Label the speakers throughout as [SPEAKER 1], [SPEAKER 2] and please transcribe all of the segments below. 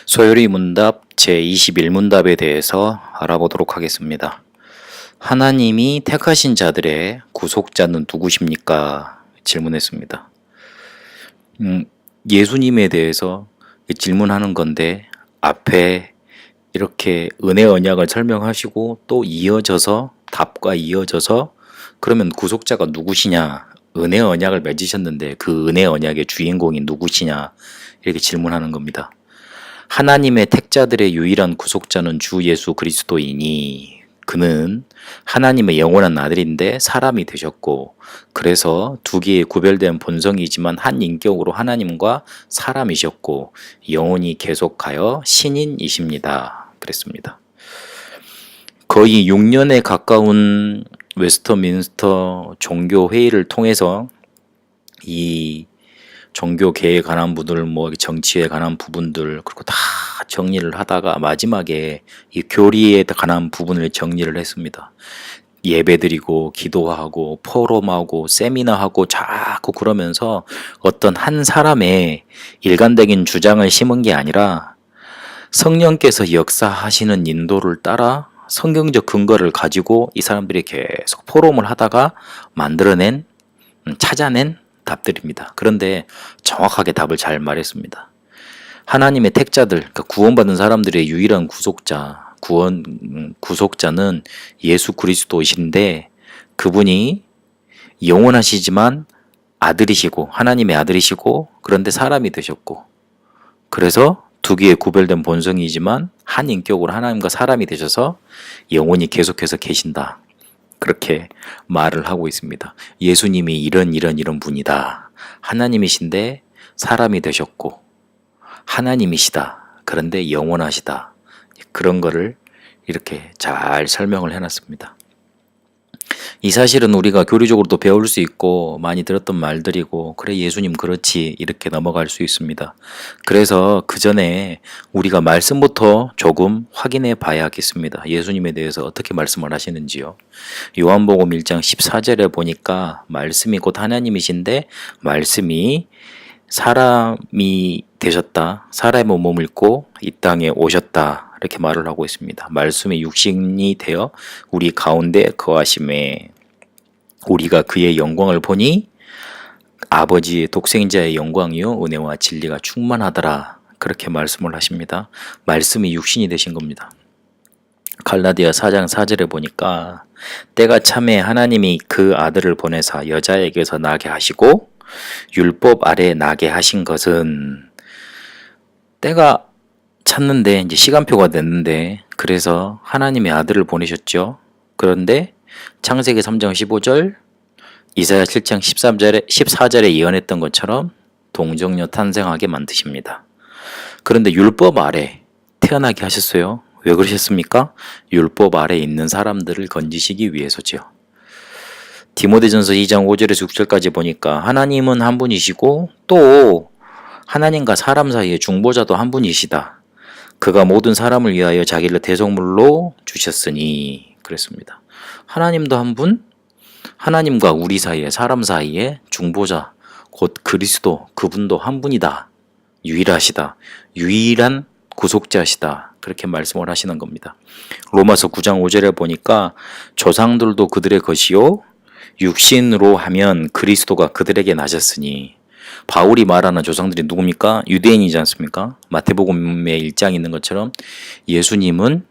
[SPEAKER 1] 소요리 문답 제21문답에 대해서 알아보도록 하겠습니다. 하나님이 택하신 자들의 구속자는 누구십니까? 질문했습니다. 예수님에 대해서 질문하는 건데 앞에 이렇게 은혜 언약을 설명하시고 또 이어져서 답과 이어져서 그러면 구속자가 누구시냐? 은혜 언약을 맺으셨는데 그 은혜 언약의 주인공이 누구시냐? 이렇게 질문하는 겁니다. 하나님의 택자들의 유일한 구속자는 주 예수 그리스도이니 그는 하나님의 영원한 아들인데 사람이 되셨고 그래서 두 개의 구별된 본성이지만 한 인격으로 하나님과 사람이셨고 영원히 계속하여 신인이십니다. 그랬습니다. 거의 6년에 가까운 웨스터민스터 종교회의를 통해서 이 종교계에 관한 부분들, 정치에 관한 부분들, 그리고 다 정리를 하다가 마지막에 이 교리에 관한 부분을 정리를 했습니다. 예배드리고, 기도하고, 포럼하고, 세미나하고, 자꾸 그러면서 어떤 한 사람의 일관적인 주장을 심은 게 아니라 성령께서 역사하시는 인도를 따라 성경적 근거를 가지고 이 사람들이 계속 포럼을 하다가 만들어낸, 찾아낸 답들입니다. 그런데 정확하게 답을 잘 말했습니다. 하나님의 택자들, 그러니까 구원받은 사람들의 유일한 구속자는 예수 그리스도이신데 그분이 영원하시지만 아들이시고 하나님의 아들이시고 그런데 사람이 되셨고 그래서 두 개의 구별된 본성이지만 한 인격으로 하나님과 사람이 되셔서 영원히 계속해서 계신다. 그렇게 말을 하고 있습니다. 예수님이 이런 분이다. 하나님이신데 사람이 되셨고 하나님이시다. 그런데 영원하시다. 그런 거를 이렇게 잘 설명을 해놨습니다. 이 사실은 우리가 교리적으로도 배울 수 있고 많이 들었던 말들이고 그래 예수님 그렇지 이렇게 넘어갈 수 있습니다. 그래서 그 전에 우리가 말씀부터 조금 확인해 봐야겠습니다. 예수님에 대해서 어떻게 말씀을 하시는지요. 요한복음 1장 14절에 보니까 말씀이 곧 하나님이신데 말씀이 사람이 되셨다. 사람의 몸을 입고 이 땅에 오셨다. 이렇게 말을 하고 있습니다. 말씀이 육신이 되어 우리 가운데 거하심에 우리가 그의 영광을 보니 아버지의 독생자의 영광이요 은혜와 진리가 충만하더라. 그렇게 말씀을 하십니다. 말씀이 육신이 되신 겁니다. 갈라디아 4장 4절에 보니까 때가 참에 하나님이 그 아들을 보내사 여자에게서 나게 하시고 율법 아래 나게 하신 것은 때가 찼는데 이제 시간표가 됐는데 그래서 하나님의 아들을 보내셨죠. 그런데 창세기 3장 15절 이사야 7장 14절에 예언했던 것처럼 동정녀 탄생하게 만드십니다. 그런데 율법 아래 태어나게 하셨어요. 왜 그러셨습니까? 율법 아래 있는 사람들을 건지시기 위해서죠. 디모데전서 2장 5절에서 6절까지 보니까 하나님은 한 분이시고 또 하나님과 사람 사이의 중보자도 한 분이시다. 그가 모든 사람을 위하여 자기를 대속물로 주셨으니 그랬습니다. 하나님도 한 분, 하나님과 우리 사이에 사람 사이에 중보자 곧 그리스도 그분도 한 분이다. 유일하시다. 유일한 구속자시다. 그렇게 말씀을 하시는 겁니다. 로마서 9장 5절에 보니까 조상들도 그들의 것이요 육신으로 하면 그리스도가 그들에게 나셨으니 바울이 말하는 조상들이 누굽니까? 유대인이지 않습니까? 마태복음에 1장 있는 것처럼 예수님은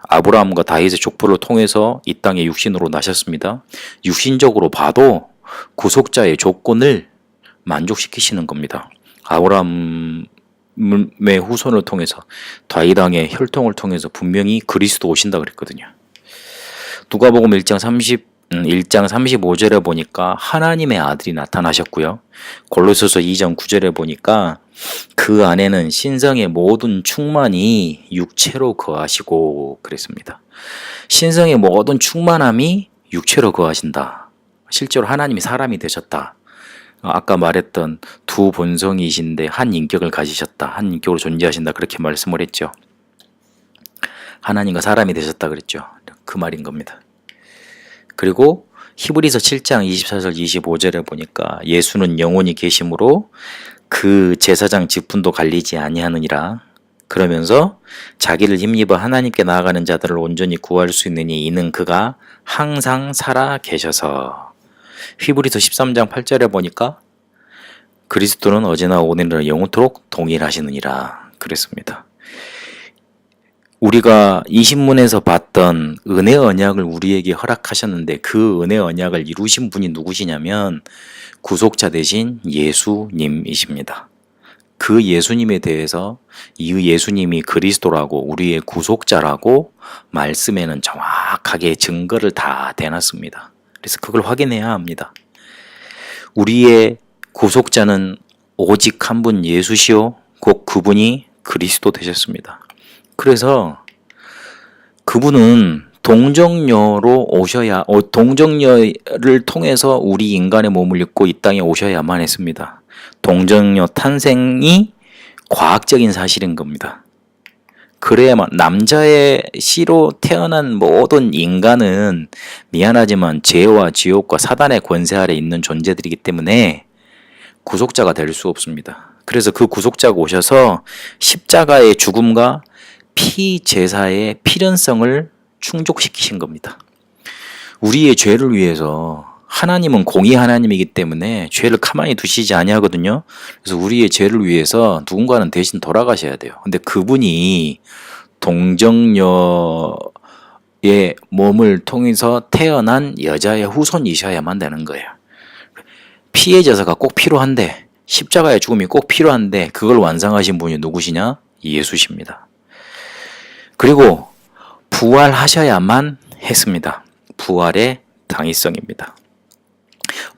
[SPEAKER 1] 아브라함과 다윗의 족보를 통해서 이 땅에 육신으로 나셨습니다. 육신적으로 봐도 구속자의 조건을 만족시키시는 겁니다. 아브라함의 후손을 통해서 다윗 왕의 혈통을 통해서 분명히 그리스도 오신다 그랬거든요. 누가복음 1장 35절에 보니까 하나님의 아들이 나타나셨고요. 골로새서 2장 9절에 보니까 그 안에는 신성의 모든 충만이 육체로 거하시고 그랬습니다. 신성의 모든 충만함이 육체로 거하신다. 실제로 하나님이 사람이 되셨다. 아까 말했던 두 본성이신데 한 인격을 가지셨다. 한 인격으로 존재하신다. 그렇게 말씀을 했죠. 하나님과 사람이 되셨다 그랬죠. 그 말인 겁니다. 그리고 히브리서 7장 24절 25절에 보니까 예수는 영원히 계심으로 그 제사장 직분도 갈리지 아니하느니라. 그러면서 자기를 힘입어 하나님께 나아가는 자들을 온전히 구할 수 있느니 이는 그가 항상 살아 계셔서. 히브리서 13장 8절에 보니까 그리스도는 어제나 오늘이나 영원토록 동일하시느니라 그랬습니다. 우리가 이 신문에서 봤던 은혜 언약을 우리에게 허락하셨는데 그 은혜 언약을 이루신 분이 누구시냐면 구속자 대신 예수님이십니다. 그 예수님에 대해서 이 예수님이 그리스도라고 우리의 구속자라고 말씀에는 정확하게 증거를 다 대놨습니다. 그래서 그걸 확인해야 합니다. 우리의 구속자는 오직 한 분 예수시오 곧 그분이 그리스도 되셨습니다. 그래서 그분은 동정녀로 오셔야, 동정녀를 통해서 우리 인간의 몸을 입고 이 땅에 오셔야만 했습니다. 동정녀 탄생이 과학적인 사실인 겁니다. 그래야만, 남자의 씨로 태어난 모든 인간은 미안하지만 죄와 지옥과 사단의 권세 아래 있는 존재들이기 때문에 구속자가 될 수 없습니다. 그래서 그 구속자가 오셔서 십자가의 죽음과 피제사의 필연성을 충족시키신 겁니다. 우리의 죄를 위해서, 하나님은 공의 하나님이기 때문에 죄를 가만히 두시지 아니하거든요. 그래서 우리의 죄를 위해서 누군가는 대신 돌아가셔야 돼요. 근데 그분이 동정녀의 몸을 통해서 태어난 여자의 후손이셔야만 되는 거예요. 피의 제사가 꼭 필요한데, 십자가의 죽음이 꼭 필요한데 그걸 완성하신 분이 누구시냐? 예수십니다. 그리고 부활하셔야만 했습니다. 부활의 당위성입니다.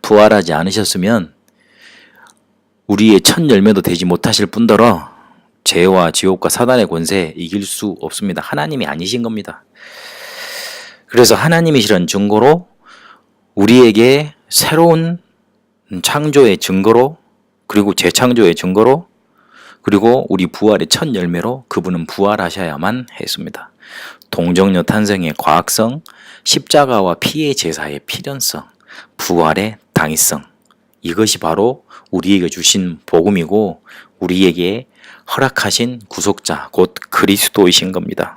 [SPEAKER 1] 부활하지 않으셨으면 우리의 첫 열매도 되지 못하실 뿐더러 죄와 지옥과 사단의 권세에 이길 수 없습니다. 하나님이 아니신 겁니다. 그래서 하나님이시란 증거로 우리에게 새로운 창조의 증거로, 그리고 재창조의 증거로, 그리고 우리 부활의 첫 열매로 그분은 부활하셔야만 했습니다. 동정녀 탄생의 과학성, 십자가와 피의 제사의 필연성, 부활의 당위성, 이것이 바로 우리에게 주신 복음이고 우리에게 허락하신 구속자 곧 그리스도이신 겁니다.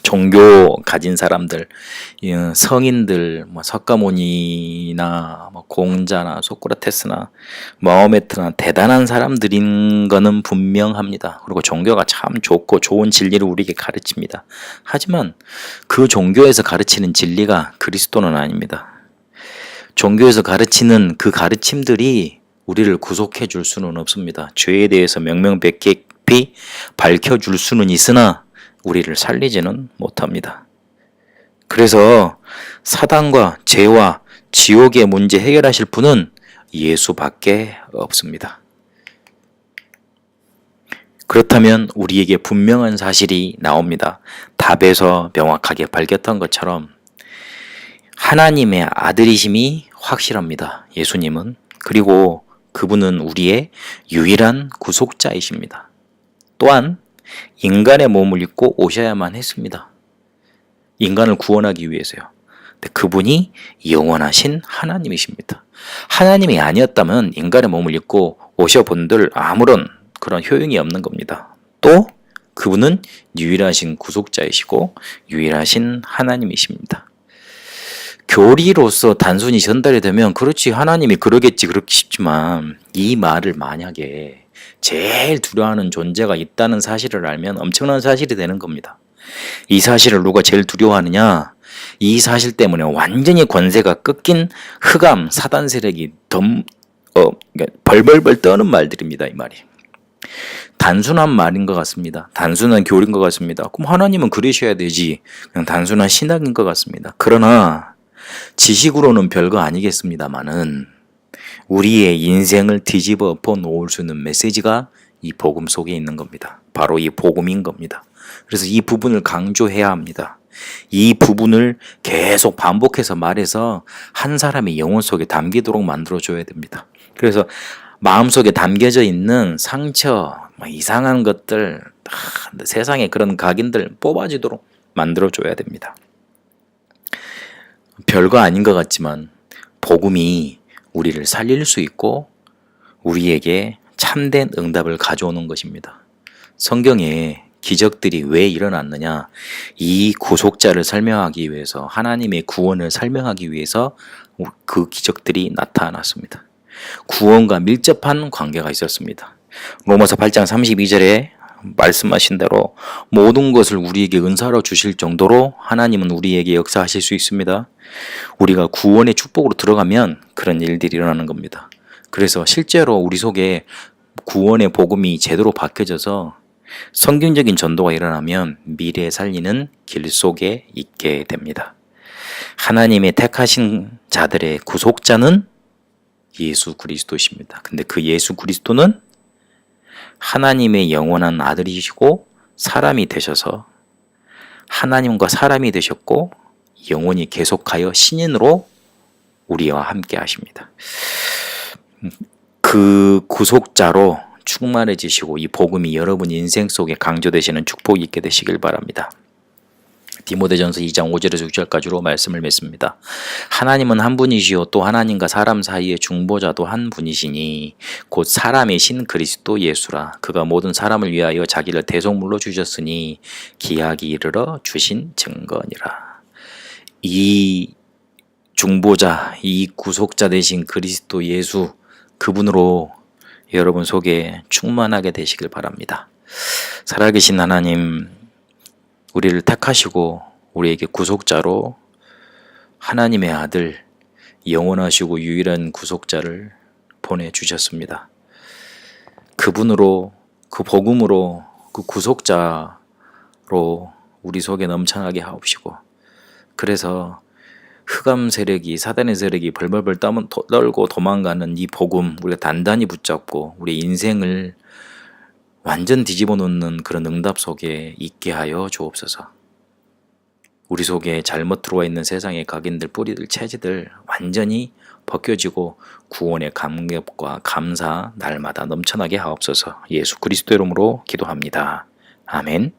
[SPEAKER 1] 종교 가진 사람들, 성인들, 석가모니나 공자나 소크라테스나 마호메트나 대단한 사람들인 거는 분명합니다. 그리고 종교가 참 좋고 좋은 진리를 우리에게 가르칩니다. 하지만 그 종교에서 가르치는 진리가 그리스도는 아닙니다. 종교에서 가르치는 그 가르침들이 우리를 구속해 줄 수는 없습니다. 죄에 대해서 명명백백히 밝혀줄 수는 있으나 우리를 살리지는 못합니다. 그래서 사단과 죄와 지옥의 문제 해결하실 분은 예수밖에 없습니다. 그렇다면 우리에게 분명한 사실이 나옵니다. 답에서 명확하게 밝혔던 것처럼 하나님의 아들이심이 확실합니다. 예수님은. 그리고 그분은 우리의 유일한 구속자이십니다. 또한 인간의 몸을 입고 오셔야만 했습니다. 인간을 구원하기 위해서요. 근데 그분이 영원하신 하나님이십니다. 하나님이 아니었다면 인간의 몸을 입고 오셔본들 아무런 그런 효용이 없는 겁니다. 또 그분은 유일하신 구속자이시고 유일하신 하나님이십니다. 교리로서 단순히 전달이 되면 그렇지 하나님이 그러겠지 그렇게 싶지만 이 말을 만약에 제일 두려워하는 존재가 있다는 사실을 알면 엄청난 사실이 되는 겁니다. 이 사실을 누가 제일 두려워하느냐? 이 사실 때문에 완전히 권세가 꺾인 흑암 사단 세력이 벌벌벌 떠는 말들입니다. 이 말이. 단순한 말인 것 같습니다. 단순한 교리인 것 같습니다. 그럼 하나님은 그러셔야 되지. 그냥 단순한 신학인 것 같습니다. 그러나 지식으로는 별거 아니겠습니다만은 우리의 인생을 뒤집어 놓을 수 있는 메시지가 이 복음 속에 있는 겁니다. 바로 이 복음인 겁니다. 그래서 이 부분을 강조해야 합니다. 이 부분을 계속 반복해서 말해서 한 사람의 영혼 속에 담기도록 만들어줘야 됩니다. 그래서 마음속에 담겨져 있는 상처, 이상한 것들, 세상에 그런 각인들 뽑아지도록 만들어줘야 됩니다. 별거 아닌 것 같지만 복음이 우리를 살릴 수 있고 우리에게 참된 응답을 가져오는 것입니다. 성경에 기적들이 왜 일어났느냐? 이 구속자를 설명하기 위해서, 하나님의 구원을 설명하기 위해서 그 기적들이 나타났습니다. 구원과 밀접한 관계가 있었습니다. 로마서 8장 32절에 말씀하신 대로 모든 것을 우리에게 은사로 주실 정도로 하나님은 우리에게 역사하실 수 있습니다. 우리가 구원의 축복으로 들어가면 그런 일들이 일어나는 겁니다. 그래서 실제로 우리 속에 구원의 복음이 제대로 박혀져서 성경적인 전도가 일어나면 미래에 살리는 길 속에 있게 됩니다. 하나님의 택하신 자들의 구속자는 예수 그리스도십니다. 근데 그 예수 그리스도는 하나님의 영원한 아들이시고 사람이 되셔서 하나님과 사람이 되셨고 영원히 계속하여 신인으로 우리와 함께 하십니다. 그 구속자로 충만해지시고 이 복음이 여러분 인생 속에 강조되시는 축복이 있게 되시길 바랍니다. 디모데전서 2장 5절에서 6절까지로 말씀을 맺습니다. 하나님은 한 분이시요 또 하나님과 사람 사이의 중보자도 한 분이시니 곧 사람이신 그리스도 예수라. 그가 모든 사람을 위하여 자기를 대속물로 주셨으니 기약이 이르러 주신 증거니라. 이 중보자, 이 구속자 되신 그리스도 예수, 그분으로 여러분 속에 충만하게 되시길 바랍니다. 살아계신 하나님, 우리를 택하시고 우리에게 구속자로 하나님의 아들, 영원하시고 유일한 구속자를 보내주셨습니다. 그분으로, 그 복음으로, 그 구속자로 우리 속에 넘쳐나게 하옵시고, 그래서 흑암 세력이, 사단의 세력이 벌벌벌 떨고 도망가는 이 복음 우리가 단단히 붙잡고 우리 인생을 완전 뒤집어 놓는 그런 응답 속에 있게 하여 주옵소서. 우리 속에 잘못 들어와 있는 세상의 각인들, 뿌리들, 체질들 완전히 벗겨지고 구원의 감격과 감사 날마다 넘쳐나게 하옵소서. 예수 그리스도 이름으로 기도합니다. 아멘.